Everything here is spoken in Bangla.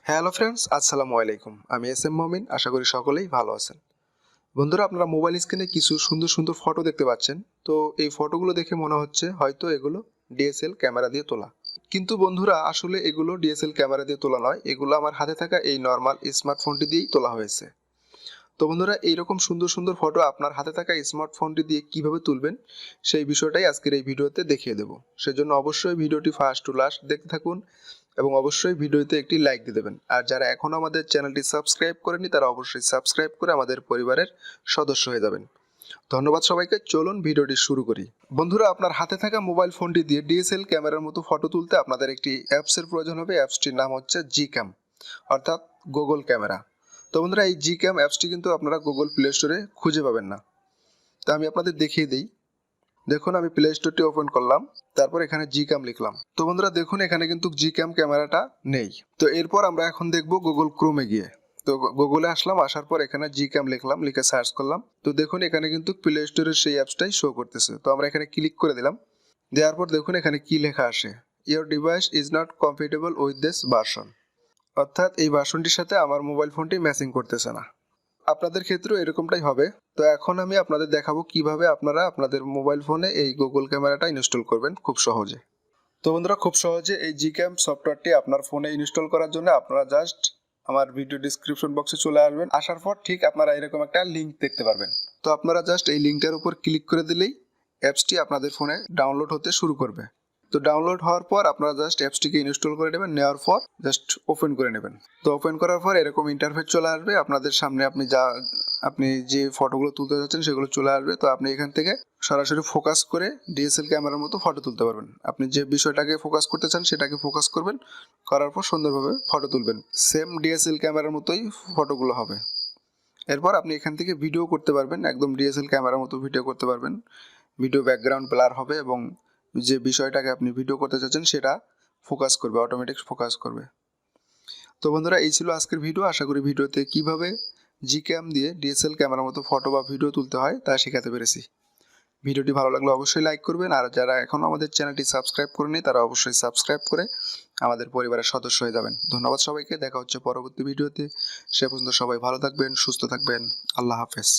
হ্যালো ফ্রেন্ডস, আসসালামু আলাইকুম। আমি এস এম মমিন। আশা করি সকলেই ভালো আছেন। বন্ধুরা, আপনারা মোবাইল স্ক্রিনে কিছু সুন্দর সুন্দর ফটো দেখতে পাচ্ছেন। তো এই ফটোগুলো দেখে মনে হচ্ছে হয়তো এগুলো ডিএসএল ক্যামেরা দিয়ে তোলা। কিন্তু বন্ধুরা, আসলে এগুলো ডিএসএল ক্যামেরা দিয়ে তোলা নয়, এগুলো আমার হাতে থাকা এই নর্মাল স্মার্টফোনটি দিয়েই তোলা হয়েছে। তো বন্ধুরা, এইরকম সুন্দর সুন্দর ফটো আপনার হাতে থাকা স্মার্টফোনটি দিয়ে কিভাবে তুলবেন সেই বিষয়টাই আজকের এই ভিডিওতে দেখিয়ে দেবো। সেজন্য অবশ্যই ভিডিওটি ফার্স্ট টু লাস্ট দেখতে থাকুন এবং অবশ্যই ভিডিওতে একটি লাইক দিয়ে দেবেন। আর যারা এখনও আমাদের চ্যানেলটি সাবস্ক্রাইব করেনি তারা অবশ্যই সাবস্ক্রাইব করে আমাদের পরিবারের সদস্য হয়ে যাবেন। ধন্যবাদ সবাইকে। চলুন ভিডিওটি শুরু করি। বন্ধুরা, আপনার হাতে থাকা মোবাইল ফোনটি দিয়ে ডিএসএল ক্যামেরার মতো ফটো তুলতে আপনাদের একটি অ্যাপসের প্রয়োজন হবে। অ্যাপসটির নাম হচ্ছে Gcam, অর্থাৎ গুগল ক্যামেরা। তো বন্ধুরা, এই Gcam অ্যাপসটি কিন্তু আপনারা গুগল প্লে স্টোরে খুঁজে পাবেন না। তো আমি আপনাদের দেখিয়ে দিই। দেখুন, আমি প্লে স্টোরটি ওপেন করলাম, তারপর এখানে Gcam লিখলাম। তো বন্ধুরা দেখুন, এখানে কিন্তু Gcam ক্যামেরাটা নেই। তো এরপর আমরা এখন দেখব গুগল ক্রোমে গিয়ে। তো গুগলে আসলাম, আসার পর এখানে Gcam লিখলাম, লিখে সার্চ করলাম। তো দেখুন, এখানে কিন্তু প্লে স্টোরের সেই অ্যাপসটাই শো করতেছে। তো আমরা এখানে ক্লিক করে দিলাম। দেওয়ার পর দেখুন এখানে কি লেখা আসে, your device is not compatible with this version. অর্থাৎ এই ভার্সনটির সাথে আমার মোবাইল ফোনটি ম্যাচিং করতেছে না। আপনাদের ক্ষেত্রেও এরকমটাই হবে। তো এখন আমি আপনাদের দেখাবো কিভাবে আপনারা আপনাদের মোবাইল ফোনে এই গুগল ক্যামেরাটা ইনস্টল করবেন খুব সহজে। তো বন্ধুরা, খুব সহজে এই Gcam সফটওয়্যারটি আপনার ফোনে ইনস্টল করার জন্য আপনারা জাস্ট আমার ভিডিও ডিসক্রিপশন বক্সে চলে আসবেন। আসার পর ঠিক আপনারা এরকম একটা লিঙ্ক দেখতে পারবেন। তো আপনারা জাস্ট এই লিঙ্কটার উপর ক্লিক করে দিলেই অ্যাপসটি আপনাদের ফোনে ডাউনলোড হতে শুরু করবে। তো ডাউনলোড হওয়ার পর আপনারা জাস্ট অ্যাপসটিকে ইনস্টল করে নেবেন। নেওয়ার পর জাস্ট ওপেন করে নেবেন। তো ওপেন করার পর এরকম ইন্টারফেস চলে আসবে আপনাদের সামনে। আপনি যে ফটোগুলো তুলতে যাচ্ছেন সেগুলো চলে আসবে। তো আপনি এখান থেকে সরাসরি ফোকাস করে ডিএসএল ক্যামেরার মতো ফটো তুলতে পারবেন। আপনি যে বিষয়টাকে ফোকাস করতে চান সেটাকে ফোকাস করবেন, করার পর সুন্দরভাবে ফটো তুলবেন। সেম ডিএসএল ক্যামেরার মতোই ফটোগুলো হবে। এরপর আপনি এখান থেকে ভিডিও করতে পারবেন, একদম ডিএসএল ক্যামেরার মতো ভিডিও করতে পারবেন। ভিডিও ব্যাকগ্রাউন্ড ব্লার হবে এবং যে বিষয়টাকে আপনি ভিডিও করতে চাচ্ছেন সেটা ফোকাস করবে, অটোমেটিক ফোকাস করবে। তো বন্ধুরা, এই ছিল আজকের ভিডিও। আশা করি ভিডিওতে কিভাবে Gcam দিয়ে ডিএসএল ক্যামেরার মতো ফটো বা ভিডিও তুলতে হয় তা শেখাতে পেরেছি। ভিডিওটি ভালো লাগলে অবশ্যই লাইক করবেন। আর যারা এখনও আমাদের চ্যানেলটি সাবস্ক্রাইব করেনি তারা অবশ্যই সাবস্ক্রাইব করে আমাদের পরিবারের সদস্য হয়ে যাবেন। ধন্যবাদ সবাইকে। দেখা হচ্ছে পরবর্তী ভিডিওতে। সে পর্যন্ত সবাই ভালো থাকবেন, সুস্থ থাকবেন। আল্লাহ হাফেজ।